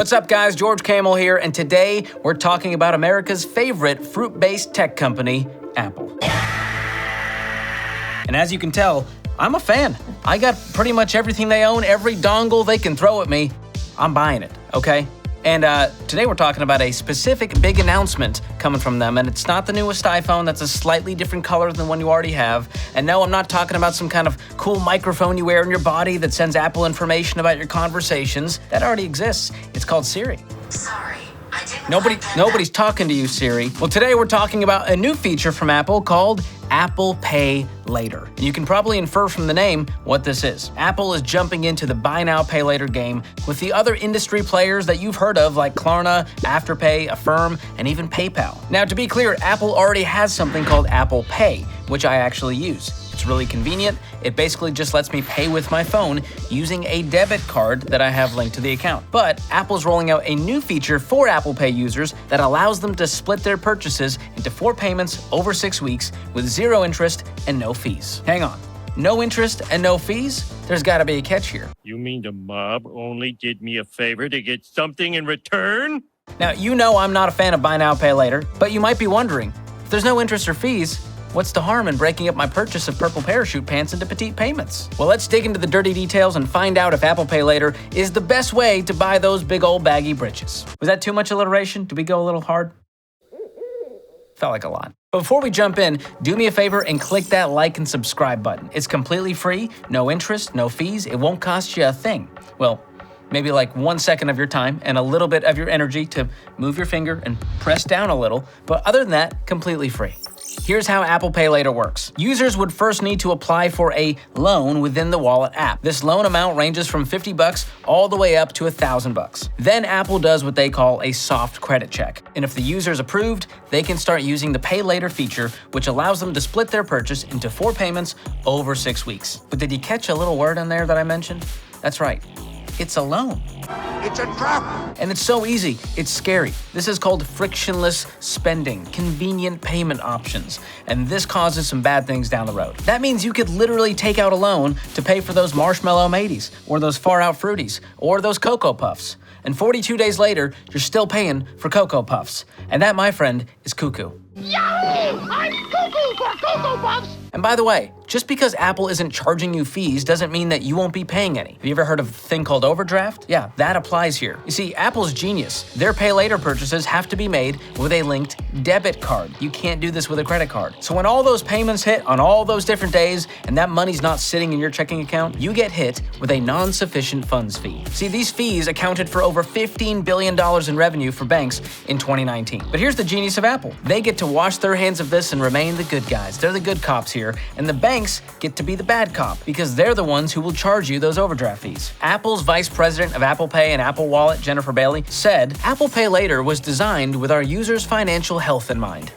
What's up, guys? George Kamel here, and today we're talking about America's favorite fruit-based tech company, Apple. And as you can tell, I'm a fan. I got pretty much everything they own, every dongle they can throw at me. I'm buying it, okay? And today we're talking about a specific big announcement coming from them, and it's not the newest iPhone. That's a slightly different color than the one you already have. And no, I'm not talking about some kind of cool microphone you wear in your body that sends Apple information about your conversations. That already exists. It's called Siri. Sorry, I didn't. Nobody's talking to you, Siri. Well, today we're talking about a new feature from Apple called Apple Pay Later. And you can probably infer from the name what this is. Apple is jumping into the buy now, pay later game with the other industry players that you've heard of like Klarna, Afterpay, Affirm, and even PayPal. Now, to be clear, Apple already has something called Apple Pay, which I actually use. It's really convenient. It basically just lets me pay with my phone using a debit card that I have linked to the account. But Apple's rolling out a new feature for Apple Pay users that allows them to split their purchases into 4 payments over 6 weeks with 0 interest and no fees. Hang on. No interest and no fees? There's gotta be a catch here. You mean the mob only did me a favor to get something in return? Now, you know I'm not a fan of buy now, pay later, but you might be wondering, if there's no interest or fees, what's the harm in breaking up my purchase of purple parachute pants into petite payments? Well, let's dig into the dirty details and find out if Apple Pay Later is the best way to buy those big old baggy britches. Was that too much alliteration? Did we go a little hard? Felt like a lot. But before we jump in, do me a favor and click that like and subscribe button. It's completely free, no interest, no fees. It won't cost you a thing. Well, maybe like 1 second of your time and a little bit of your energy to move your finger and press down a little. But other than that, completely free. Here's how Apple Pay Later works. Users would first need to apply for a loan within the Wallet app. This loan amount ranges from $50 all the way up to $1,000. Then Apple does what they call a soft credit check. And if the user is approved, they can start using the Pay Later feature, which allows them to split their purchase into 4 payments over 6 weeks. But did you catch a little word in there that I mentioned? That's right. It's a loan. It's a trap! And it's so easy, it's scary. This is called frictionless spending, convenient payment options, and this causes some bad things down the road. That means you could literally take out a loan to pay for those marshmallow mateys, or those far out fruities, or those Cocoa Puffs. And 42 days later, you're still paying for Cocoa Puffs. And that, my friend, is cuckoo. Yahoo! I'm cuckoo for Cocoa Puffs! And by the way, just because Apple isn't charging you fees doesn't mean that you won't be paying any. Have you ever heard of a thing called overdraft? Yeah, that applies here. You see, Apple's genius. Their pay later purchases have to be made with a linked debit card. You can't do this with a credit card. So when all those payments hit on all those different days and that money's not sitting in your checking account, you get hit with a non-sufficient funds fee. See, these fees accounted for over $15 billion in revenue for banks in 2019. But here's the genius of Apple. They get to wash their hands of this and remain the good guys. They're the good cops here, and the banks get to be the bad cop because they're the ones who will charge you those overdraft fees. Apple's vice president of Apple Pay and Apple Wallet, Jennifer Bailey, said, "Apple Pay Later was designed with our users' financial health in mind."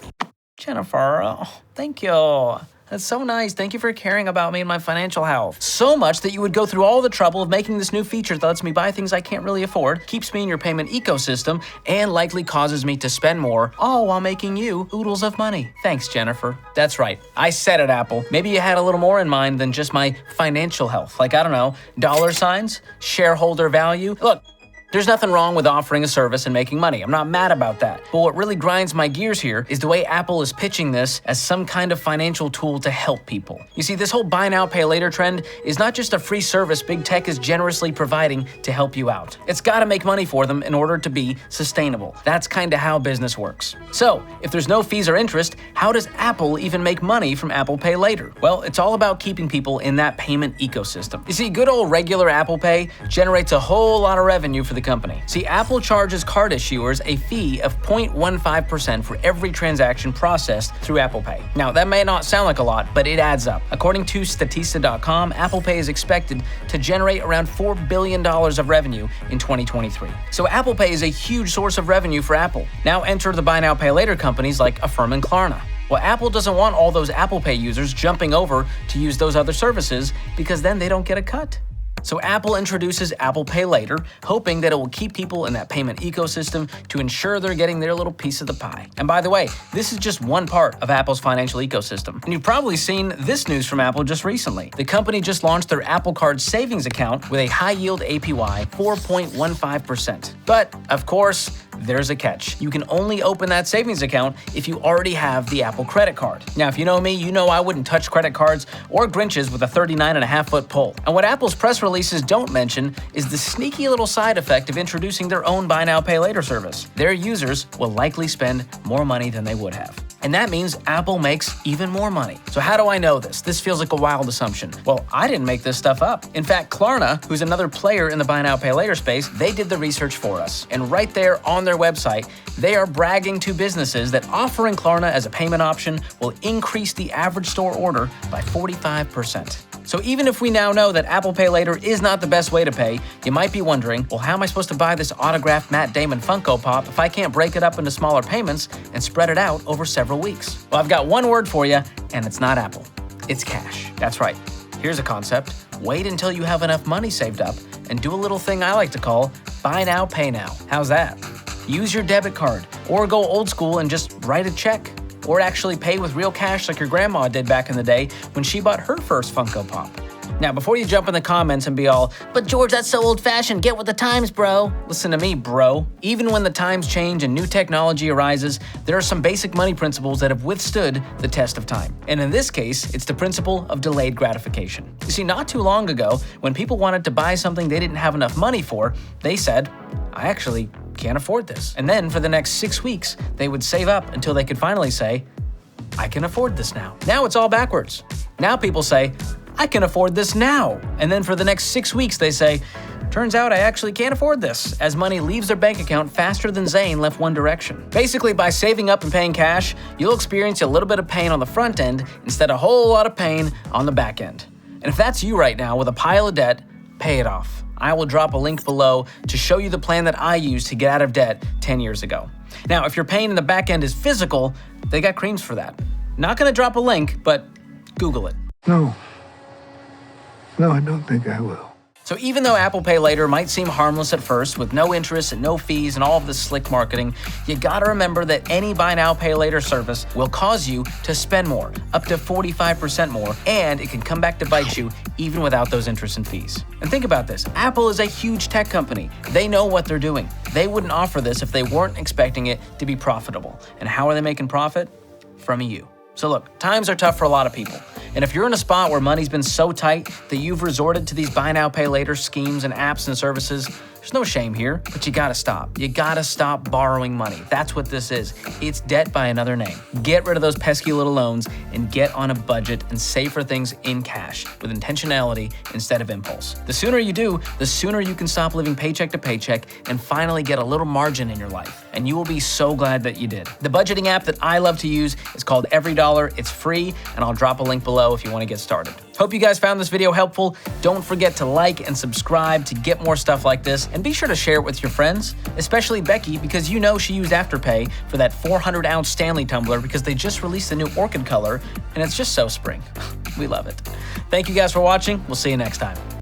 Jennifer, oh, thank you. That's so nice. Thank you for caring about me and my financial health. So much that you would go through all the trouble of making this new feature that lets me buy things I can't really afford, keeps me in your payment ecosystem, and likely causes me to spend more, all while making you oodles of money. Thanks, Jennifer. That's right. I said it, Apple. Maybe you had a little more in mind than just my financial health. Like, I don't know, dollar signs, shareholder value. Look, there's nothing wrong with offering a service and making money. I'm not mad about that. But what really grinds my gears here is the way Apple is pitching this as some kind of financial tool to help people. You see, this whole buy now, pay later trend is not just a free service big tech is generously providing to help you out. It's got to make money for them in order to be sustainable. That's kind of how business works. So, if there's no fees or interest, how does Apple even make money from Apple Pay Later? Well, it's all about keeping people in that payment ecosystem. You see, good old regular Apple Pay generates a whole lot of revenue for the company. See, Apple charges card issuers a fee of 0.15% for every transaction processed through Apple Pay. Now, that may not sound like a lot, but it adds up. According to Statista.com, Apple Pay is expected to generate around $4 billion of revenue in 2023. So Apple Pay is a huge source of revenue for Apple. Now enter the buy now, pay later companies like Affirm and Klarna. Well, Apple doesn't want all those Apple Pay users jumping over to use those other services because then they don't get a cut. So Apple introduces Apple Pay Later, hoping that it will keep people in that payment ecosystem to ensure they're getting their little piece of the pie. And by the way, this is just one part of Apple's financial ecosystem. And you've probably seen this news from Apple just recently. The company just launched their Apple Card savings account with a high-yield APY, 4.15%. But, of course, there's a catch. You can only open that savings account if you already have the Apple credit card. Now, if you know me, you know I wouldn't touch credit cards or Grinches with a 39.5-foot pole. And what Apple's press releases don't mention is the sneaky little side effect of introducing their own Buy Now, Pay Later service. Their users will likely spend more money than they would have. And that means Apple makes even more money. So how do I know this? This feels like a wild assumption. Well, I didn't make this stuff up. In fact, Klarna, who's another player in the Buy Now, Pay Later space, they did the research for us. And right there on their website, they are bragging to businesses that offering Klarna as a payment option will increase the average store order by 45%. So even if we now know that Apple Pay Later is not the best way to pay, you might be wondering, well, how am I supposed to buy this autographed Matt Damon Funko Pop if I can't break it up into smaller payments and spread it out over several weeks? Well, I've got one word for you, and it's not Apple. It's cash. That's right. Here's a concept. Wait until you have enough money saved up and do a little thing I like to call buy now, pay now. How's that? Use your debit card or go old school and just write a check. Or actually pay with real cash like your grandma did back in the day when she bought her first Funko Pop. Now, before you jump in the comments and be all, "But George, that's so old-fashioned, get with the times, bro." Listen to me, bro. Even when the times change and new technology arises, there are some basic money principles that have withstood the test of time. And in this case, it's the principle of delayed gratification. You see, not too long ago, when people wanted to buy something they didn't have enough money for, they said, "I actually can't afford this." And then for the next 6 weeks, they would save up until they could finally say, "I can afford this now." Now it's all backwards. Now people say, "I can afford this now." And then for the next 6 weeks, they say, "Turns out I actually can't afford this," as money leaves their bank account faster than Zayn left One Direction. Basically, by saving up and paying cash, you'll experience a little bit of pain on the front end instead of a whole lot of pain on the back end. And if that's you right now with a pile of debt, pay it off. I will drop a link below to show you the plan that I used to get out of debt 10 years ago. Now, if your pain in the back end is physical, they got creams for that. Not gonna drop a link, but Google it. No, I don't think I will. So even though Apple Pay Later might seem harmless at first, with no interest and no fees and all of this slick marketing, you gotta remember that any Buy Now, Pay Later service will cause you to spend more, up to 45% more, and it can come back to bite you even without those interest and fees. And think about this, Apple is a huge tech company. They know what they're doing. They wouldn't offer this if they weren't expecting it to be profitable. And how are they making profit? From you. So look, times are tough for a lot of people. And if you're in a spot where money's been so tight that you've resorted to these Buy Now, Pay Later schemes and apps and services, there's no shame here, but you gotta stop. You gotta stop borrowing money. That's what this is. It's debt by another name. Get rid of those pesky little loans and get on a budget and save for things in cash with intentionality instead of impulse. The sooner you do, the sooner you can stop living paycheck to paycheck and finally get a little margin in your life. And you will be so glad that you did. The budgeting app that I love to use is called EveryDollar. It's free, and I'll drop a link below if you want to get started. Hope you guys found this video helpful. Don't forget to like and subscribe to get more stuff like this, and be sure to share it with your friends, especially Becky, because you know she used Afterpay for that 400-ounce Stanley tumbler because they just released the new orchid color, and it's just so spring. We love it. Thank you guys for watching. We'll see you next time.